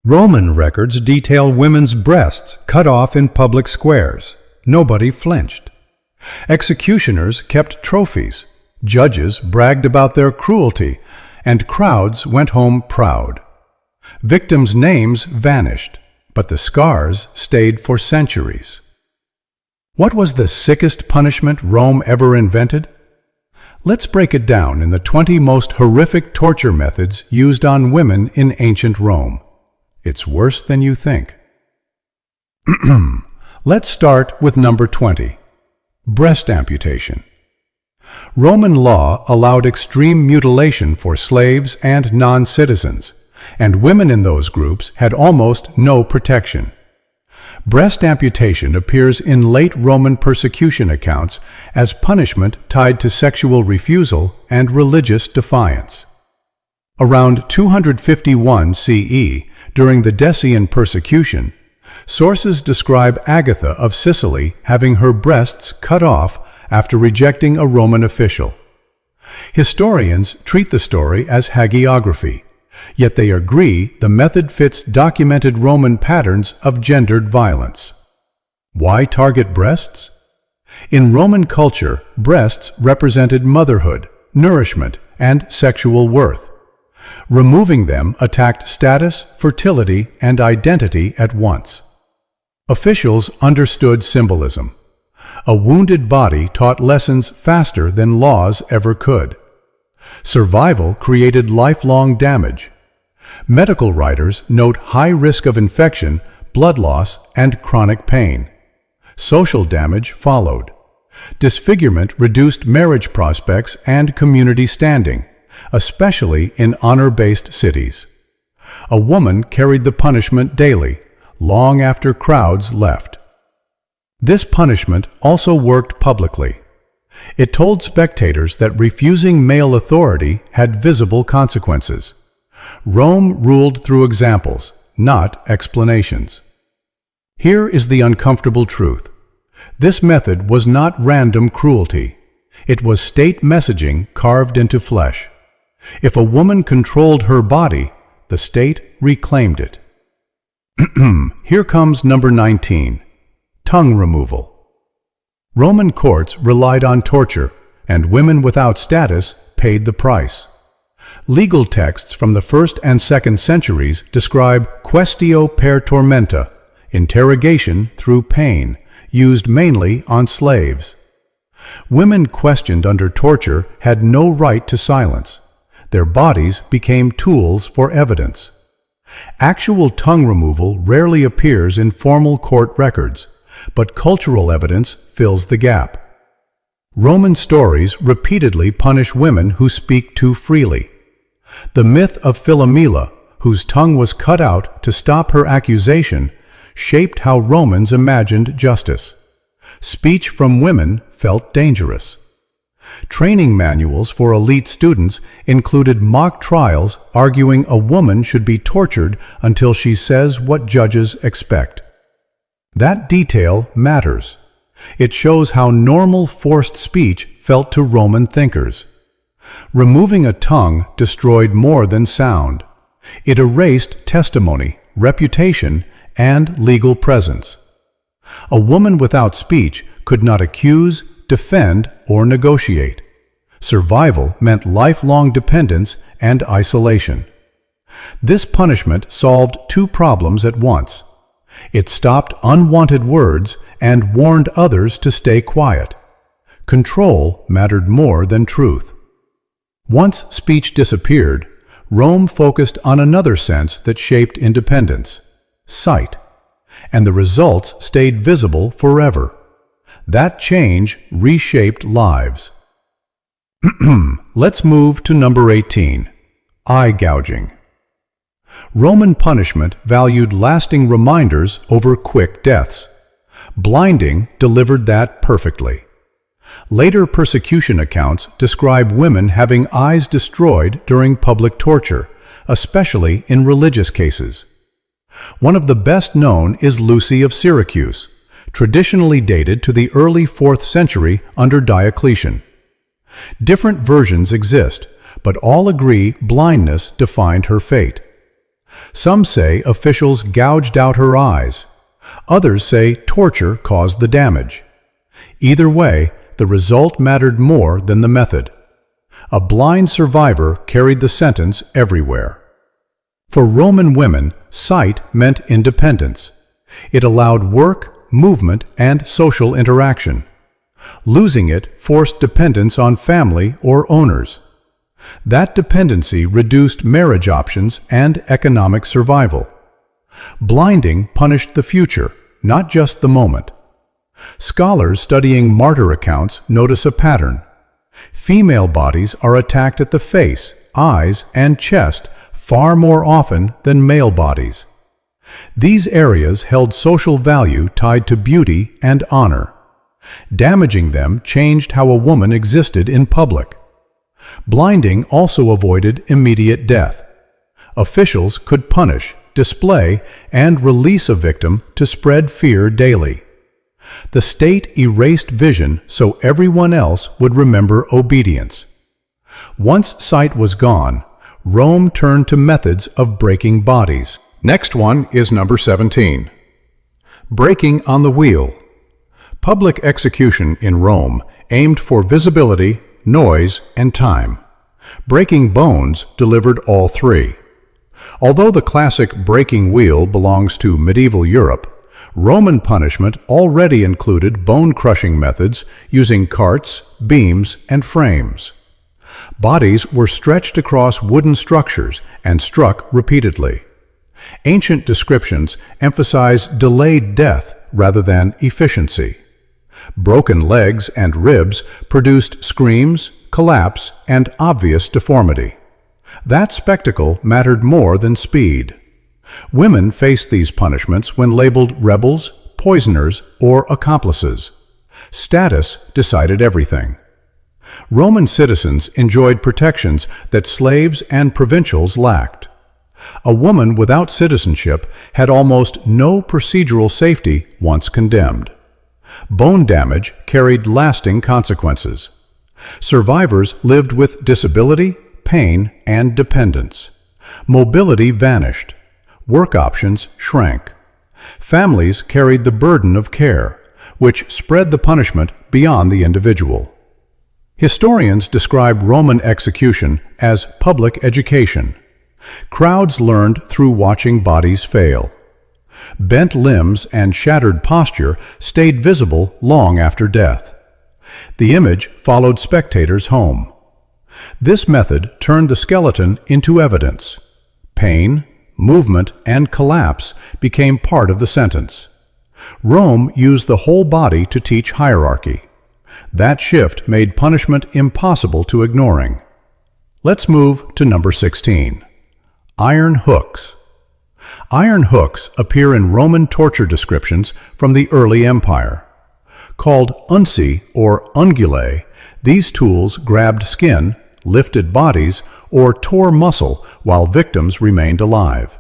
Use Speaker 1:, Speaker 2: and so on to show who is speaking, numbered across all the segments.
Speaker 1: Roman records detail women's breasts cut off in public squares. Nobody flinched. Executioners kept trophies. Judges bragged about their cruelty, and crowds went home proud. Victims' names vanished, but the scars stayed for centuries. What was the sickest punishment Rome ever invented? Let's break it down in the 20 most horrific torture methods used on women in ancient Rome. It's worse than you think. Let's start with number 20. Breast amputation. Roman law allowed extreme mutilation for slaves and non-citizens, and women in those groups had almost no protection. Breast amputation appears in late Roman persecution accounts as punishment tied to sexual refusal and religious defiance. Around 251 CE, during the Decian persecution, sources describe Agatha of Sicily having her breasts cut off after rejecting a Roman official. Historians treat the story as hagiography, yet they agree the method fits documented Roman patterns of gendered violence. Why target breasts? In Roman culture, breasts represented motherhood, nourishment, and sexual worth. Removing them attacked status, fertility, and identity at once. Officials understood symbolism. A wounded body taught lessons faster than laws ever could. Survival created lifelong damage. Medical writers note high risk of infection, blood loss, and chronic pain. Social damage followed. Disfigurement reduced marriage prospects and community standing, especially in honor-based cities. A woman carried the punishment daily, long after crowds left. This punishment also worked publicly. It told spectators that refusing male authority had visible consequences. Rome ruled through examples, not explanations. Here is the uncomfortable truth. This method was not random cruelty. It was state messaging carved into flesh. If a woman controlled her body, the state reclaimed it. Here comes number 19. Tongue removal. Roman courts relied on torture, and women without status paid the price. Legal texts from the 1st and 2nd centuries describe quaestio per tormenta, interrogation through pain, used mainly on slaves. Women questioned under torture had no right to silence. Their bodies became tools for evidence. Actual tongue removal rarely appears in formal court records, but cultural evidence fills the gap. Roman stories repeatedly punish women who speak too freely. The myth of Philomela, whose tongue was cut out to stop her accusation, shaped how Romans imagined justice. Speech from women felt dangerous. Training manuals for elite students included mock trials arguing a woman should be tortured until she says what judges expect. That detail matters. It shows how normal forced speech felt to Roman thinkers. Removing a tongue destroyed more than sound. It erased testimony, reputation, and legal presence. A woman without speech could not accuse, defend, or negotiate. Survival meant lifelong dependence and isolation. This punishment solved two problems at once. It stopped unwanted words and warned others to stay quiet. Control mattered more than truth. Once speech disappeared, Rome focused on another sense that shaped independence: sight. And the results stayed visible forever. That change reshaped lives. Let's move to number 18. Eye gouging. Roman punishment valued lasting reminders over quick deaths. Blinding delivered that perfectly. Later persecution accounts describe women having eyes destroyed during public torture, especially in religious cases. One of the best known is Lucy of Syracuse, traditionally dated to the early 4th century under Diocletian. Different versions exist, but all agree blindness defined her fate. Some say officials gouged out her eyes. Others say torture caused the damage. Either way, the result mattered more than the method. A blind survivor carried the sentence everywhere. For Roman women, sight meant independence. It allowed work, movement, and social interaction. Losing it forced dependence on family or owners. That dependency reduced marriage options and economic survival. Blinding punished the future, not just the moment. Scholars studying martyr accounts notice a pattern. Female bodies are attacked at the face, eyes, and chest far more often than male bodies. These areas held social value tied to beauty and honor. Damaging them changed how a woman existed in public. Blinding also avoided immediate death. Officials could punish, display, and release a victim to spread fear daily. The state erased vision so everyone else would remember obedience. Once sight was gone, Rome turned to methods of breaking bodies. Next one is number 17. Breaking on the wheel. Public execution in Rome aimed for visibility, noise, and time. Breaking bones delivered all three. Although the classic breaking wheel belongs to medieval Europe, Roman punishment already included bone-crushing methods using carts, beams, and frames. Bodies were stretched across wooden structures and struck repeatedly. Ancient descriptions emphasize delayed death rather than efficiency. Broken legs and ribs produced screams, collapse, and obvious deformity. That spectacle mattered more than speed. Women faced these punishments when labeled rebels, poisoners, or accomplices. Status decided everything. Roman citizens enjoyed protections that slaves and provincials lacked. A woman without citizenship had almost no procedural safety once condemned. Bone damage carried lasting consequences. Survivors lived with disability, pain, and dependence. Mobility vanished. Work options shrank. Families carried the burden of care, which spread the punishment beyond the individual. Historians describe Roman execution as public education. Crowds learned through watching bodies fail. Bent limbs and shattered posture stayed visible long after death. The image followed spectators home. This method turned the skeleton into evidence. Pain, movement, and collapse became part of the sentence. Rome used the whole body to teach hierarchy. That shift made punishment impossible to ignoring. Let's move to number 16. Iron hooks. Iron hooks appear in Roman torture descriptions from the early empire. Called unci or ungulae, these tools grabbed skin, lifted bodies, or tore muscle while victims remained alive.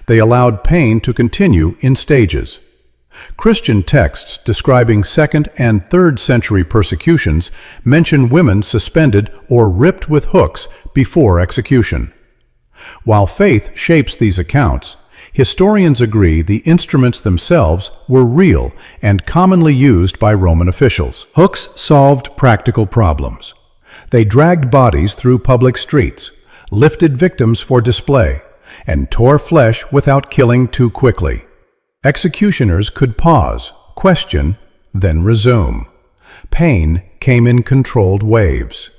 Speaker 1: They allowed pain to continue in stages. Christian texts describing 2nd and 3rd century persecutions mention women suspended or ripped with hooks before execution. While faith shapes these accounts, historians agree the instruments themselves were real and commonly used by Roman officials. Hooks solved practical problems. They dragged bodies through public streets, lifted victims for display, and tore flesh without killing too quickly. Executioners could pause, question, then resume. Pain came in controlled waves.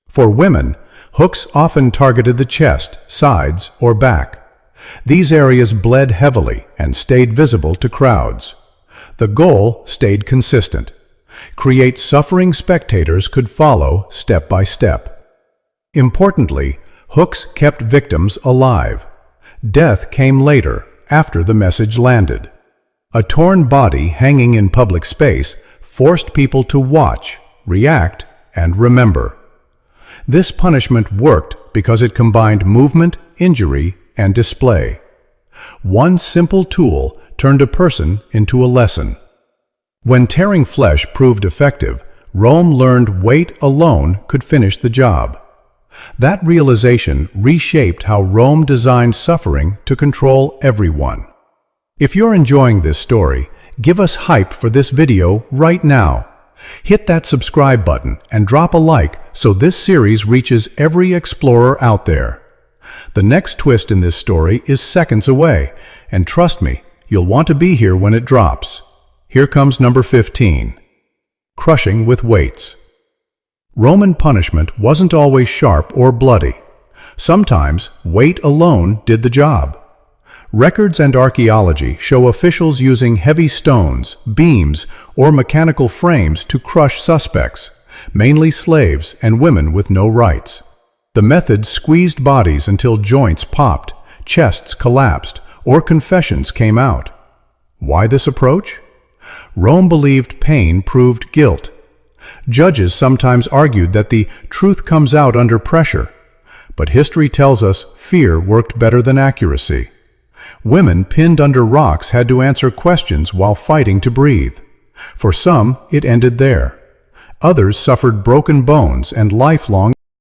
Speaker 1: For women, hooks often targeted the chest, sides, or back. These areas bled heavily and stayed visible to crowds. The goal stayed consistent: create suffering spectators could follow step by step. Importantly, hooks kept victims alive. Death came later, after the message landed. A torn body hanging in public space forced people to watch, react, and remember. This punishment worked because it combined movement, injury, and display. One simple tool turned a person into a lesson. When tearing flesh proved effective, Rome learned weight alone could finish the job. That realization reshaped how Rome designed suffering to control everyone. If you're enjoying this story, give us hype for this video right now. Hit that subscribe button and drop a like so this series reaches every explorer out there. The next twist in this story is seconds away, and trust me, you'll want to be here when it drops. Here comes number 15. Crushing with weights. Roman punishment wasn't always sharp or bloody. Sometimes weight alone did the job. Records and archaeology show officials using heavy stones, beams, or mechanical frames to crush suspects, mainly slaves and women with no rights. The method squeezed bodies until joints popped, chests collapsed, or confessions came out. Why this approach? Rome believed pain proved guilt. Judges sometimes argued that the truth comes out under pressure, but history tells us fear worked better than accuracy. Women pinned under rocks had to answer questions while fighting to breathe. For some, it ended there. Others suffered broken bones and lifelong